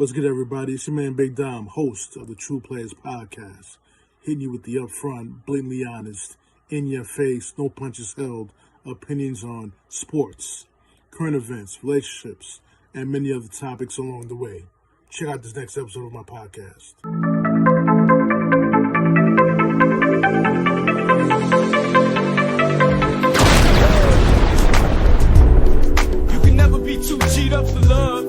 What's good, everybody? It's your man Big Dom, host of the True Players Podcast, hitting you with the upfront, blatantly honest, in your face, no punches held opinions on sports, current events, relationships, and many other topics along the way. Check out this next episode of my podcast. You can never be too G'd up for love.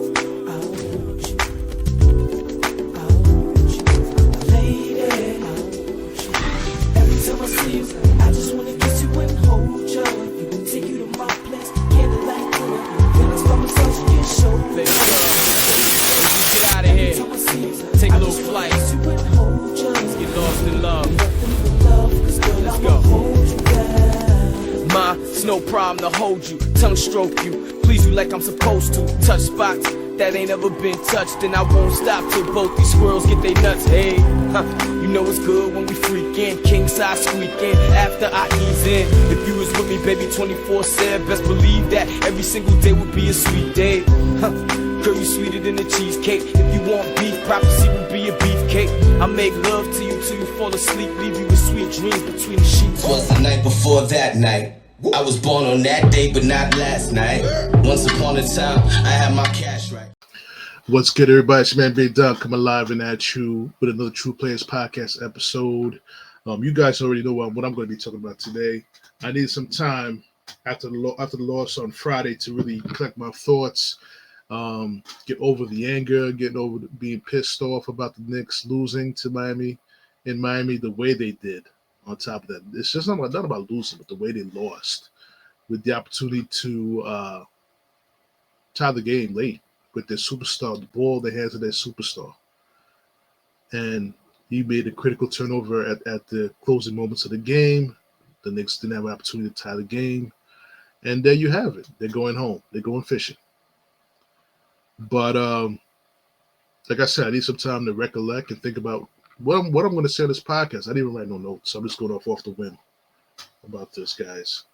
Take a little flight. Let's get lost in love. Let's go. Ma, it's no problem to hold you, tongue stroke you, please you like I'm supposed to. Touch spots that ain't ever been touched, and I won't stop till both these squirrels get their nuts. Hey, you know it's good when we freakin', king size squeaking after I ease in. If you was with me, baby, 24/7, best believe that every single day would be a sweet day. Girl, you sweeter than a cheesecake. If you want beef, prophecy will be a beefcake. I make love to you till you fall asleep, leave you with sweet dreams between the sheets. Was the night before that night. I was born on that day, but not last night. Once upon a time, I had my cash right. What's good, everybody? It's your man Big Dom coming live and at you with another True Players Podcast episode. You guys already know what I'm going to be talking about today. I need some time after the loss on Friday to really collect my thoughts. Get over the anger, getting over being pissed off about the Knicks losing to Miami the way they did. On top of that, it's just not about losing, but the way they lost with the opportunity to tie the game late with their superstar, the ball they had to their superstar. And he made a critical turnover at the closing moments of the game. The Knicks didn't have an opportunity to tie the game. And there you have it. They're going home. They're going fishing. But like I said, I need some time to recollect and think about what I'm going to say on this podcast. I didn't even write no notes. I'm just going off the whim about this, guys.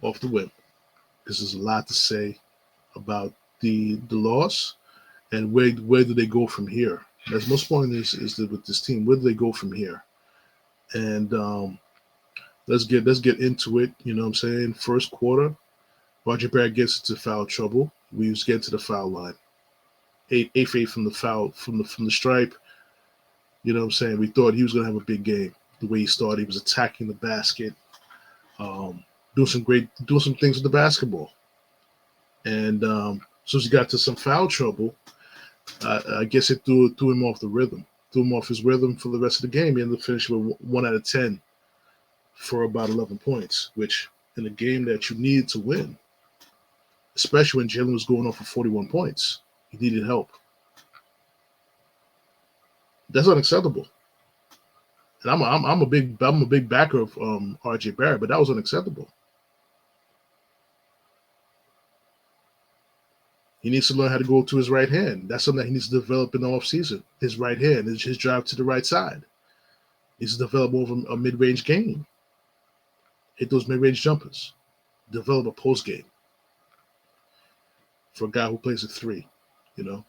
Off the whim. Because there's a lot to say about the loss and where do they go from here. That's most important is that with this team, where do they go from here? And let's get into it. You know what I'm saying? First quarter, Roger Barrett gets into foul trouble. We just get to the foul line. 8 from the foul from the stripe. You know what I'm saying? We thought he was going to have a big game. The way he started, he was attacking the basket, doing some things with the basketball. And so as he got to some foul trouble, I guess it threw him off the rhythm. Threw him off his rhythm for the rest of the game. He ended up finishing with 1 out of 10 for about 11 points, which in a game that you needed to win, especially when Jalen was going off for 41 points. He needed help. That's unacceptable. And I'm a big backer of RJ Barrett, but that was unacceptable. He needs to learn how to go to his right hand. That's something that he needs to develop in the offseason. His right hand, his drive to the right side. He needs to develop over a mid-range game. Hit those mid-range jumpers. Develop a post game. For a guy who plays at 3, you know.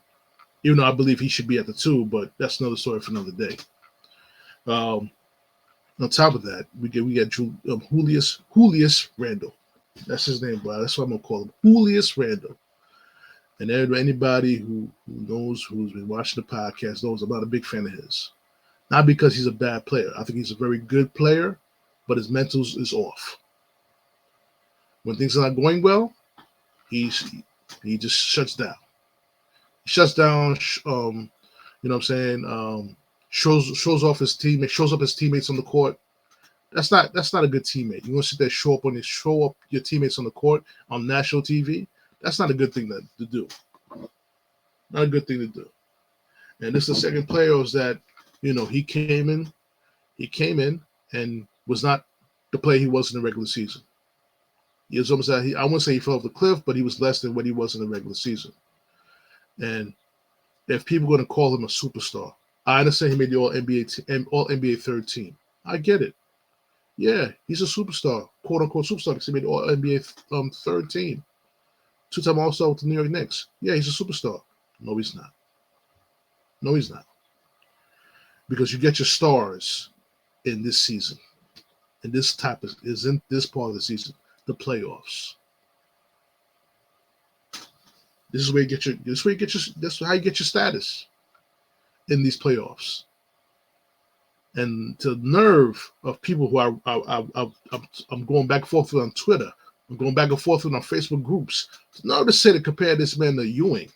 Even though I believe he should be at the 2, but that's another story for another day. On top of that, we got Julius Randle. That's his name, but that's what I'm gonna call him, Julius Randle. And anybody who knows, who's been watching the podcast, knows I'm not a big fan of his. Not because he's a bad player. I think he's a very good player, but his mental is off. When things are not going well, he just shuts down. He shuts down. You know what I'm saying? Shows off his teammates. Shows up his teammates on the court. That's not a good teammate. You want to sit there, show up your teammates on the court on national TV. That's not a good thing to do. Not a good thing to do. And this is the second player was that, you know, he came in and was not the player he was in the regular season. He was almost I wouldn't say he fell off the cliff, but he was less than what he was in the regular season. And if people are going to call him a superstar, I understand he made the All NBA third team. I get it. Yeah, he's a superstar, quote unquote superstar, because he made the All NBA third team. 2-time All-Star with the New York Knicks. Yeah, he's a superstar. No, he's not. No, he's not. Because you get your stars in this season. And this type is in this part of the season, the playoffs. This is where you get your this is how you get your status in these playoffs. And to the nerve of people who I'm going back and forth with on Twitter, I'm going back and forth with on Facebook groups. The nerve to say to compare this man to Ewing.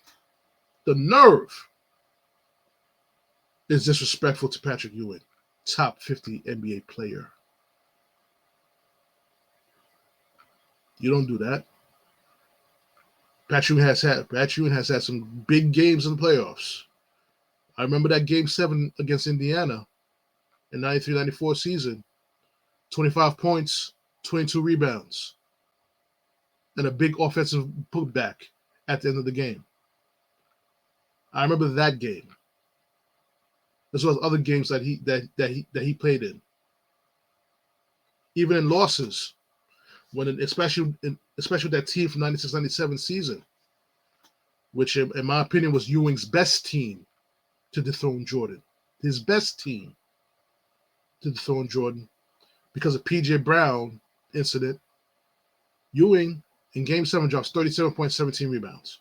The nerve is disrespectful to Patrick Ewing, top 50 NBA player. You don't do that. Patrick Ewing has had some big games in the playoffs. I remember that game 7 against Indiana in 93-94 season. 25 points, 22 rebounds, and a big offensive putback at the end of the game. I remember that game, as well as other games that he played in. Even in losses, especially that team from 96-97 season, which in my opinion was Ewing's best team to dethrone Jordan. His best team to dethrone Jordan. Because of P.J. Brown incident, Ewing in Game 7 drops 37.17 rebounds.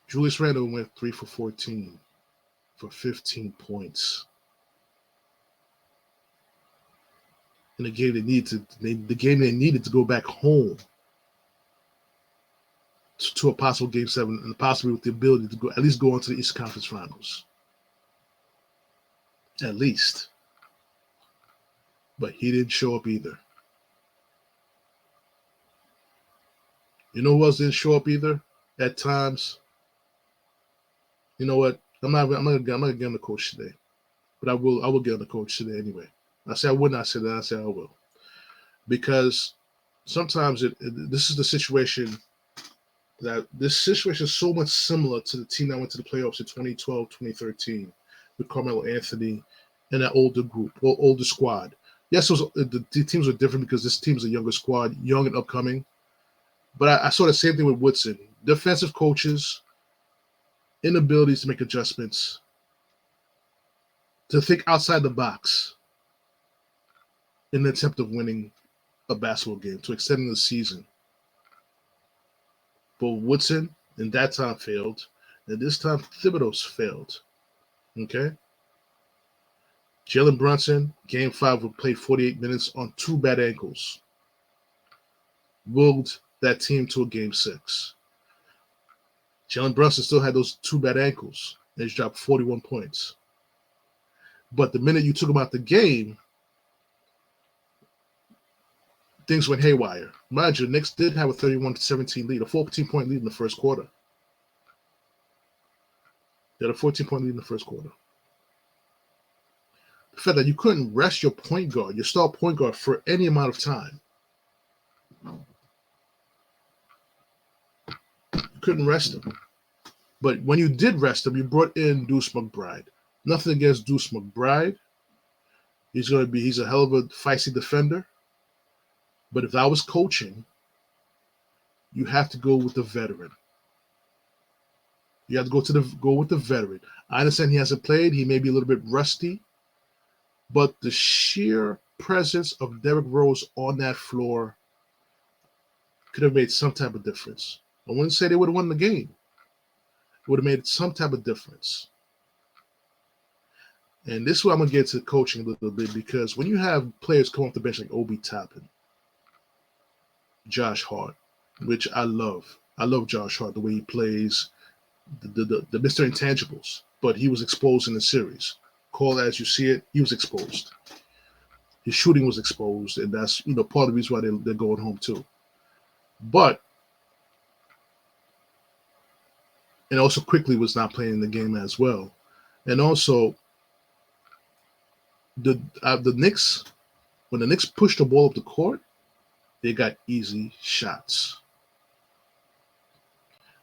Julius Randle went 3 for 14 for 15 points. In the game they needed to go back home to a possible Game 7 and possibly with the ability to at least go on to the East Conference Finals. At least. But he didn't show up either. You know who else didn't show up either at times? You know what? I'm not gonna get on the coach today. But I will get on the coach today anyway. I say I would not say that, I say I will. Because sometimes this is the situation is so much similar to the team that went to the playoffs in 2012, 2013 with Carmelo Anthony and that older squad. Yes, the teams were different because this team's a younger squad, young and upcoming. But I saw the same thing with Woodson. Defensive coaches, inabilities to make adjustments, to think outside the box in the attempt of winning a basketball game, to extending the season. But Woodson, in that time, failed. And this time, Thibodeau's failed. Okay? Jalen Brunson, Game 5, would play 48 minutes on 2 bad ankles. Willed that team to a Game 6. Jalen Brunson still had those 2 bad ankles. And he dropped 41 points. But the minute you took him out the game, things went haywire. Mind you, Knicks did have a 31-17 lead, a 14-point lead in the first quarter. They had a 14-point lead in the first quarter. The fact that you couldn't rest your point guard, your star point guard, for any amount of time. You couldn't rest him. But when you did rest him, you brought in Deuce McBride. Nothing against Deuce McBride. He's a hell of a feisty defender. But if I was coaching, you have to go with the veteran. You have to go with the veteran. I understand he hasn't played. He may be a little bit rusty. But the sheer presence of Derrick Rose on that floor could have made some type of difference. I wouldn't say they would have won the game. It would have made some type of difference. And this is where I'm going to get to coaching a little bit, because when you have players come off the bench like Obi Toppin, Josh Hart, which I love. I love Josh Hart, the way he plays, the Mr. Intangibles. But he was exposed in the series. Call as you see it, he was exposed. His shooting was exposed, and that's part of the reason why they're going home too. But and also quickly was not playing the game as well. And also the Knicks, when the Knicks pushed the ball up the court, they got easy shots.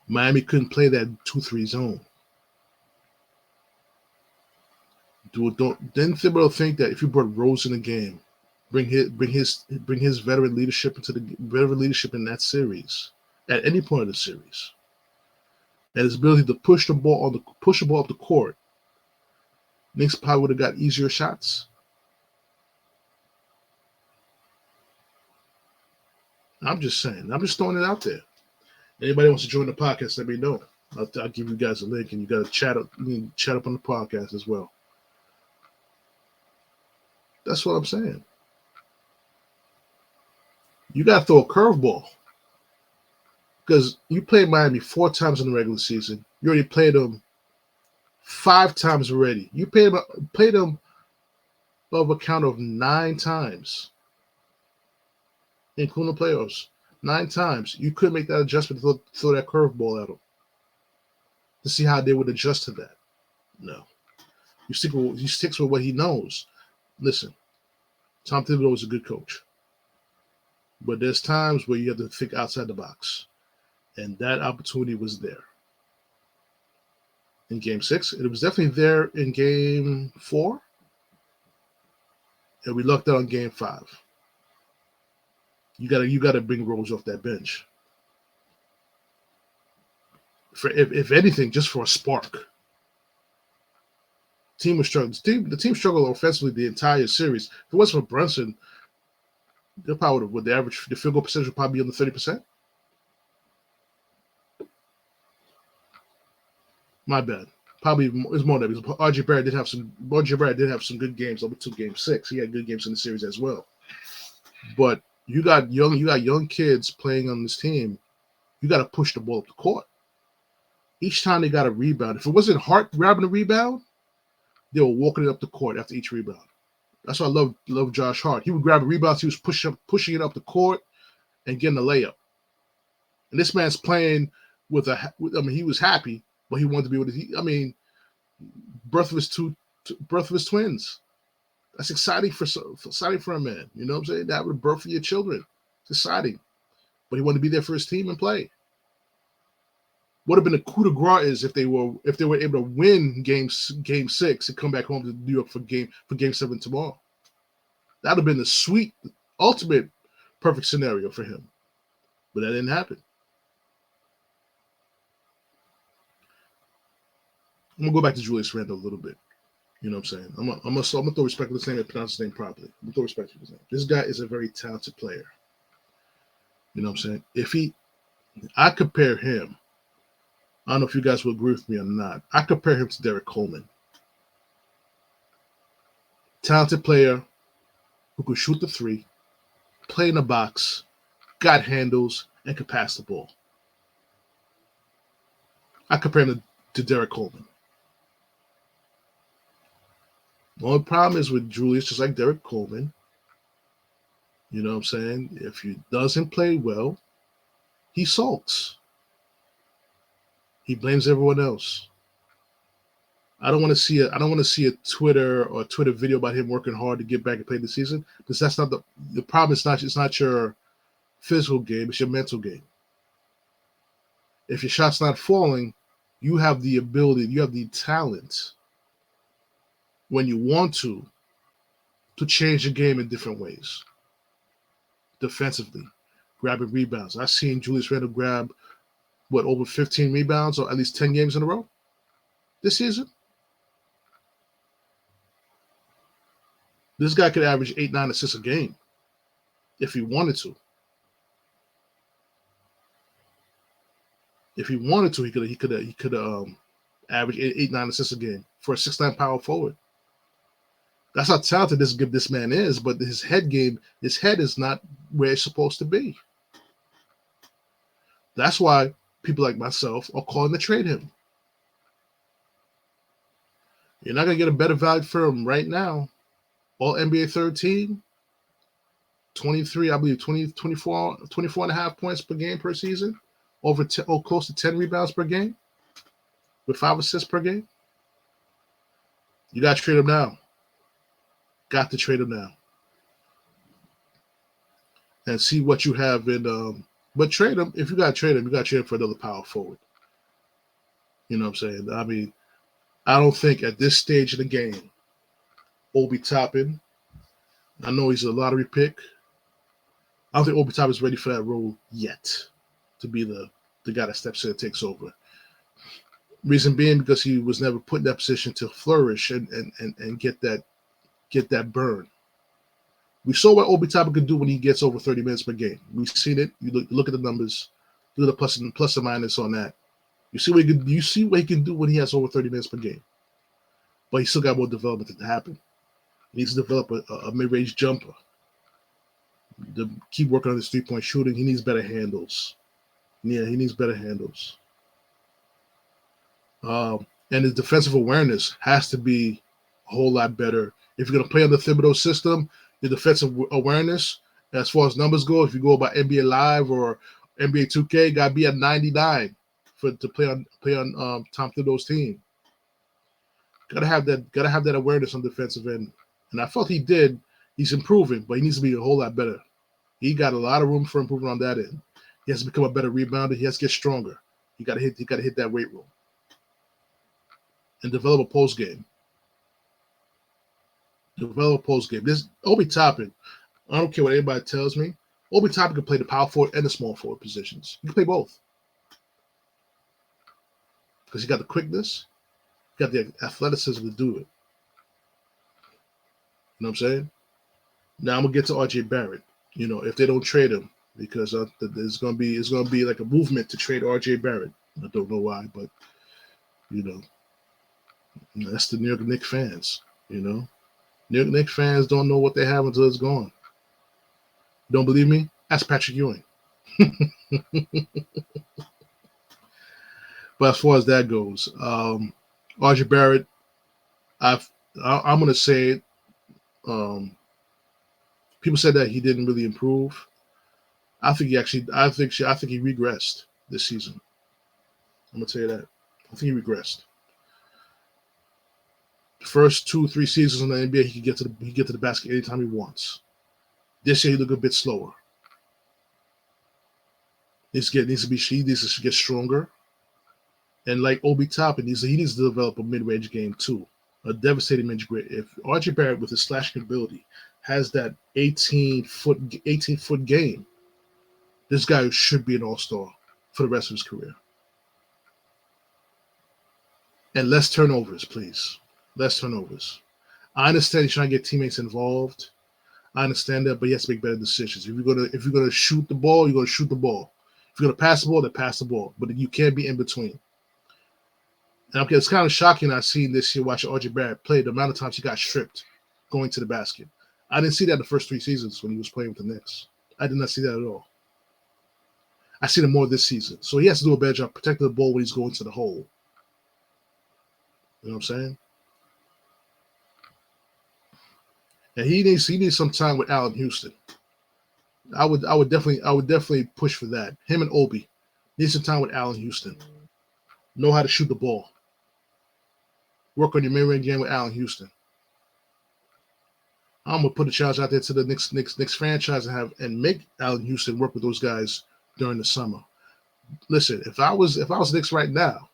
Miami couldn't play that 2-3 zone. Didn't Thibodeau think that if you brought Rose in the game, bring his veteran leadership in that series, at any point of the series, and his ability to push the ball up the court, Knicks probably would have got easier shots. I'm just saying. I'm just throwing it out there. Anybody wants to join the podcast, let me know. I'll give you guys a link, and you got to chat up on the podcast as well. That's what I'm saying. You got to throw a curveball because you played Miami 4 times in the regular season. You already played them 5 times already. You played them of a count of 9 times, including the playoffs. 9 times. You could make that adjustment to throw that curveball at them to see how they would adjust to that. No. He sticks with what he knows. Listen, Tom Thibodeau is a good coach. But there's times where you have to think outside the box. And that opportunity was there. In Game 6. It was definitely there in Game 4. And we lucked out on Game 5. You gotta bring Rose off that bench. If anything, just for a spark. Team was struggling. The team struggled offensively the entire series. If it wasn't for Brunson, they probably would the field goal percentage would probably be under 30%. My bad. Probably it's more than that because RJ Barrett did have some good games over to Game 6. He had good games in the series as well. But you got young kids playing on this team. You got to push the ball up the court. Each time they got a rebound, if it wasn't Hart grabbing a rebound, they were walking it up the court after each rebound. That's why I love Josh Hart. He would grab a rebound, he was pushing it up the court and getting a layup. And this man's playing he was happy, but he wanted to be with birth of his twins. That's exciting for a man. You know what I'm saying? That would birth for your children. It's exciting. But he wanted to be there for his team and play. Would have been a coup de grace is if they were able to win game 6 and come back home to New York for game 7 tomorrow. That would have been the sweet, ultimate, perfect scenario for him. But that didn't happen. I'm gonna go back to Julius Randle a little bit. You know what I'm saying? I'm gonna throw respect to his name and pronounce his name properly. I'm gonna throw respect to his name. This guy is a very talented player. You know what I'm saying? I compare him. I don't know if you guys will agree with me or not. I compare him to Derek Coleman. Talented player who could shoot the 3, play in the box, got handles, and could pass the ball. I compare him to Derek Coleman. The only problem is with Julius, just like Derek Coleman, you know what I'm saying? If he doesn't play well, he sulks. He blames everyone else. I don't want to see a Twitter video about him working hard to get back and play the season, because that's not the problem. It's not your physical game, it's your mental game. If your shot's not falling, you have the ability, you have the talent when you want to change the game in different ways. Defensively, grabbing rebounds. I've seen Julius Randle grab over 15 rebounds or at least 10 games in a row this season. This guy could average 8-9 assists a game if he wanted to. If he wanted to, he could average 8-9 assists a game for a 6'9" power forward. That's how talented this man is, but his head is not where it's supposed to be. That's why people like myself are calling to trade him. You're not going to get a better value for him right now. All NBA 13, 23, I believe 24 and a half points per game per season, close to 10 rebounds per game, with 5 assists per game. You got to trade him now. Got to trade him now. And see what you have in but trade him. If you got to trade him, you got to trade him for another power forward. You know what I'm saying? I mean, I don't think at this stage of the game, Obi Toppin, I know he's a lottery pick. I don't think Obi Toppin is ready for that role yet to be the guy that steps in and takes over. Reason being because he was never put in that position to flourish and get that burn. We saw what Obi Toppin could do when he gets over 30 minutes per game. We've seen it. You look at the numbers, do the plus and minus on that. You see what he can do when he has over 30 minutes per game. But he still got more development to happen. He needs to develop a mid-range jumper. To keep working on his three-point shooting. He needs better handles. Yeah, he needs better handles. And his defensive awareness has to be a whole lot better. If you're going to play on the Thibodeau system, the defensive awareness, as far as numbers go, if you go by NBA Live or NBA 2K, got to be at 99 to play on Tom Thibodeau's team. Gotta have that awareness on the defensive end, and I felt he did. He's improving, but he needs to be a whole lot better. He got a lot of room for improvement on that end. He has to become a better rebounder. He has to get stronger. He got to hit that weight room and develop a post game. This Obi Toppin, I don't care what anybody tells me. Obi Toppin can play the power forward and the small forward positions. He can play both because he got the quickness, he got the athleticism to do it. You know what I'm saying? Now I'm gonna get to RJ Barrett. You know, if they don't trade him, because it's gonna be like a movement to trade RJ Barrett. I don't know why, but you know, that's the New York Knicks fans. You know, New York Knicks fans don't know what they have until it's gone. Don't believe me? Ask Patrick Ewing. But as far as that goes, RJ Barrett, I'm gonna say it. People said that he didn't really improve. I think he regressed this season. I'm gonna tell you that. I think he regressed. The first 2-3 seasons in the NBA, he could get to the basket anytime he wants. This year he looked a bit slower. He needs to get stronger. And like Obi Toppin, he needs to develop a mid-range game too. A devastating mid-range. If RJ Barrett with his slashing ability has that 18-foot game, this guy should be an all-star for the rest of his career. And less turnovers, please. Less turnovers. I understand he's trying to get teammates involved. I understand that, but he has to make better decisions. If you're gonna shoot the ball, you're gonna shoot the ball. If you're gonna pass the ball, then pass the ball. But you can't be in between. And it's kind of shocking I've seen this year watching RJ Barrett play the amount of times he got stripped going to the basket. I didn't see that in the first 3 seasons when he was playing with the Knicks. I did not see that at all. I see it more this season. So he has to do a better job protecting the ball when he's going to the hole. You know what I'm saying? And he needs some time with Allen Houston. I would definitely push for that. Him and Obi need some time with Allen Houston. Know how to shoot the ball. Work on your mid-range game with Allen Houston. I'm gonna put a challenge out there to the Knicks franchise and make Allen Houston work with those guys during the summer. Listen, if I was Knicks right now,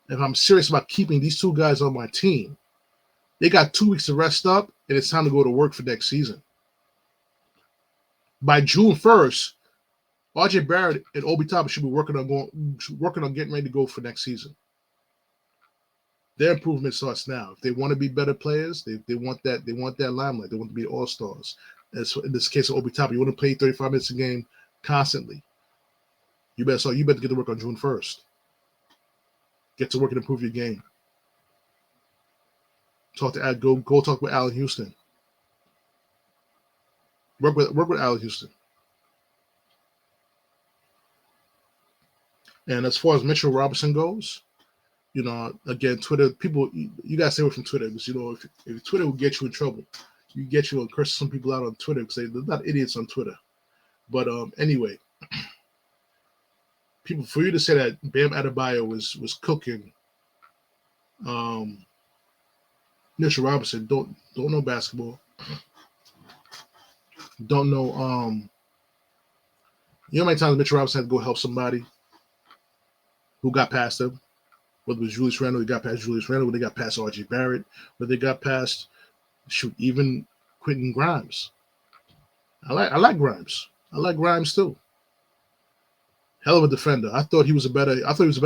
if I'm serious about keeping these 2 guys on my team, they got 2 weeks to rest up, and it's time to go to work for next season. By June 1st, RJ Barrett and Obi Toppin should be working on getting ready to go for next season. Their improvement starts now. If they want to be better players, they want that limelight. They want to be all-stars. As in this case of Obi Toppin, you want to play 35 minutes a game constantly. You better get to work on June 1st. Get to work and improve your game. Go talk with Allen Houston. Work with Allen Houston. And as far as Mitchell Robinson goes, you know, again, Twitter people, you gotta stay away from Twitter because you know if Twitter will get you in trouble, and curse some people out on Twitter because they're not idiots on Twitter. But anyway, people, for you to say that Bam Adebayo was cooking, Mitchell Robinson don't know basketball, don't know you know how many times Mitchell Robinson had to go help somebody who got past him. Whether it was Julius Randle, they got past Julius Randle, whether they got past RJ Barrett, whether they got past even Quentin Grimes. I like Grimes. I like Grimes too. Hell of a defender. I thought he was a better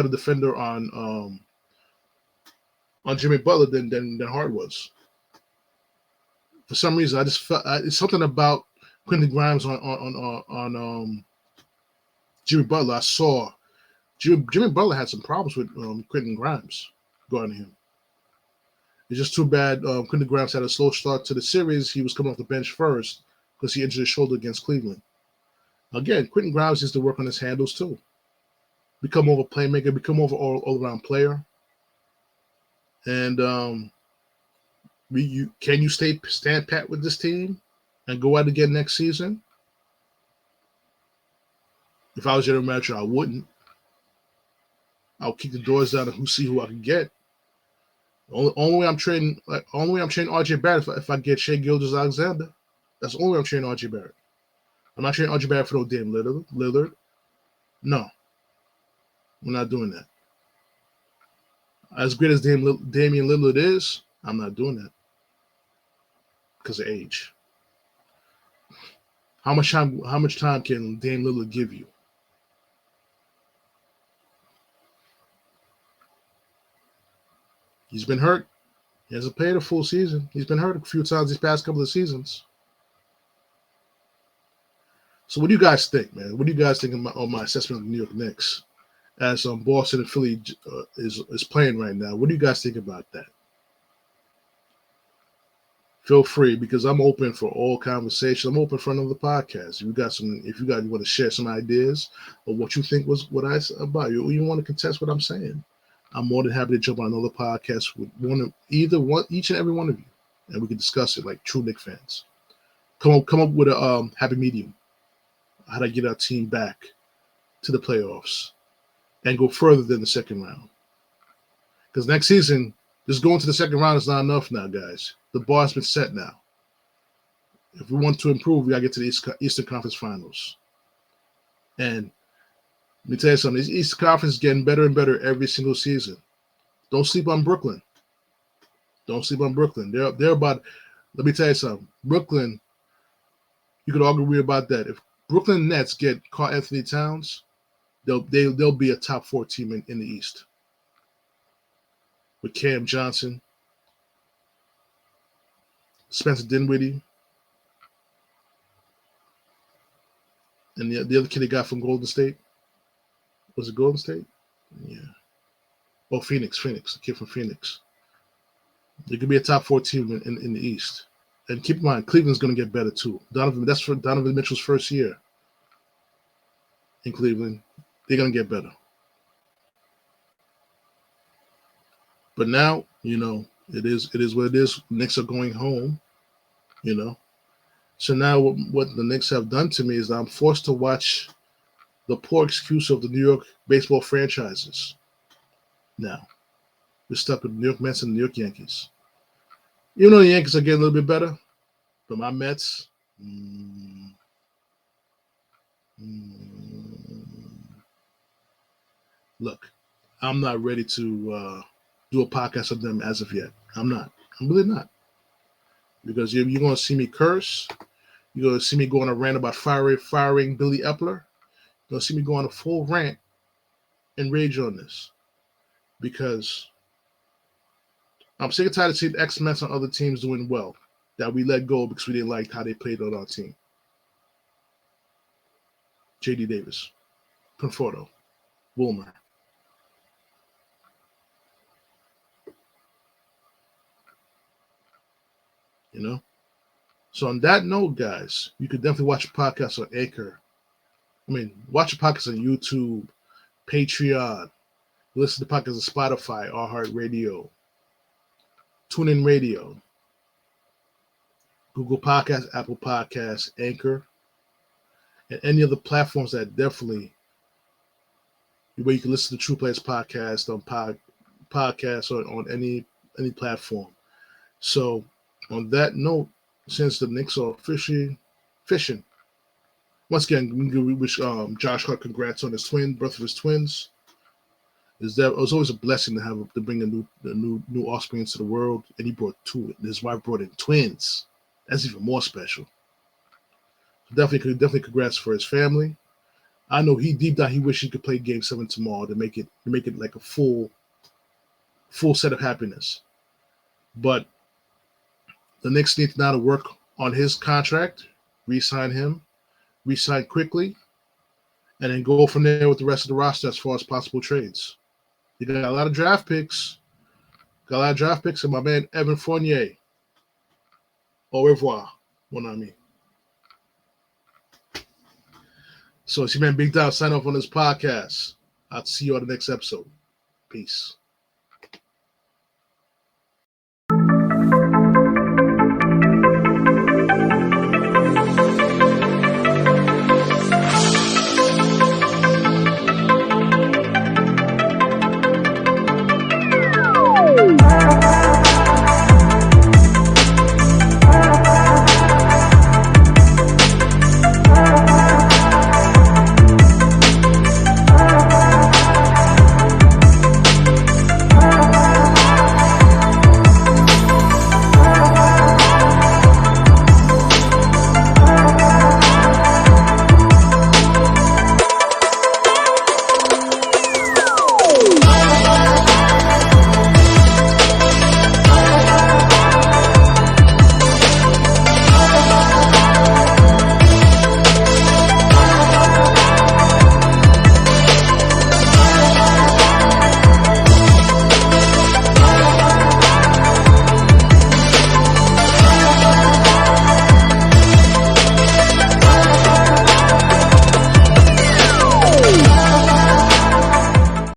defender on Jimmy Butler than Hart was. For some reason, I just felt it's something about Quentin Grimes on Jimmy Butler. I saw Jimmy Butler had some problems with Quentin Grimes guarding him. It's just too bad Quentin Grimes had a slow start to the series. He was coming off the bench first because he injured his shoulder against Cleveland. Again, Quentin Grimes needs to work on his handles too. Become more of a playmaker, become more of an all-around player. And can you stand pat with this team and go out again next season? If I was general manager, I wouldn't. I'll kick the doors down and see who I can get. Only way I'm trading RJ Barrett if I get Shai Gilgeous-Alexander. That's the only way I'm trading RJ Barrett. I'm not trading RJ Barrett for no damn Lillard. No, we're not doing that. As great as Damian Lillard is, I'm not doing that because of age. How much time can Damian Lillard give you? He's been hurt. He hasn't played a full season. He's been hurt a few times these past couple of seasons. So what do you guys think, man? What do you guys think of my assessment of the New York Knicks as Boston and Philly is playing right now? What do you guys think about that? Feel free, because I'm open for all conversation. I'm open for another podcast. If you want to share some ideas of what you think was what I said about you, or you want to contest what I'm saying, I'm more than happy to jump on another podcast with each and every one of you, and we can discuss it like true Knicks fans. Come up with a happy medium. How to get our team back to the playoffs and go further than the second round. Because next season, just going to the second round is not enough now, guys. The bar's been set now. If we want to improve, we got to get to the Eastern Conference Finals. And let me tell you something. This Eastern Conference is getting better and better every single season. Don't sleep on Brooklyn. Don't sleep on Brooklyn. They're about. Let me tell you something. Brooklyn. You could argue about that. If Brooklyn Nets get Karl Anthony Towns, they'll be a top 4 team in the East. With Cam Johnson, Spencer Dinwiddie, and the other kid they got from Golden State. Was it Golden State? Yeah. Oh, Phoenix. The kid from Phoenix. They could be a top 4 team in the East. And keep in mind, Cleveland's going to get better too. That's for Donovan Mitchell's first year in Cleveland. They're going to get better. But now, it is what it is. Knicks are going home, So now what the Knicks have done to me is I'm forced to watch the poor excuse of the New York baseball franchises. Now, we're stuck with the New York Mets and the New York Yankees. Even though the Yankees are getting a little bit better, but my Mets, look, I'm not ready to do a podcast of them as of yet. I'm not. I'm really not. Because you're going to see me curse. You're going to see me go on a rant about firing Billy Epler. You're going to see me go on a full rant and rage on this. Because I'm sick and tired of seeing ex-Mets on other teams doing well that we let go because we didn't like how they played on our team. J.D. Davis, Conforto, Wilmer. So on that note, guys, you could definitely watch a podcast on Anchor. Watch a podcast on YouTube, Patreon. Listen to podcasts on Spotify, iHeartRadio, TuneIn Radio, Google Podcasts, Apple Podcasts, Anchor, and any other platforms that definitely where you can listen to True Players Podcast on podcasts or on any platform. So on that note, since the Knicks are officially fishing, once again, we wish Josh Hart congrats on his birth of his twins. It was always a blessing to bring a new offspring into the world, and he brought 2. His wife brought in twins. That's even more special. So definitely congrats for his family. I know he deep down he wish he could play Game 7 tomorrow to make it like a full set of happiness. But the Knicks need now to work on his contract, re-sign him, re-sign quickly, and then go from there with the rest of the roster as far as possible trades. You got a lot of draft picks. And my man Evan Fournier. Au revoir, mon ami. So it's your man Big Down sign off on this podcast. I'll see you on the next episode. Peace.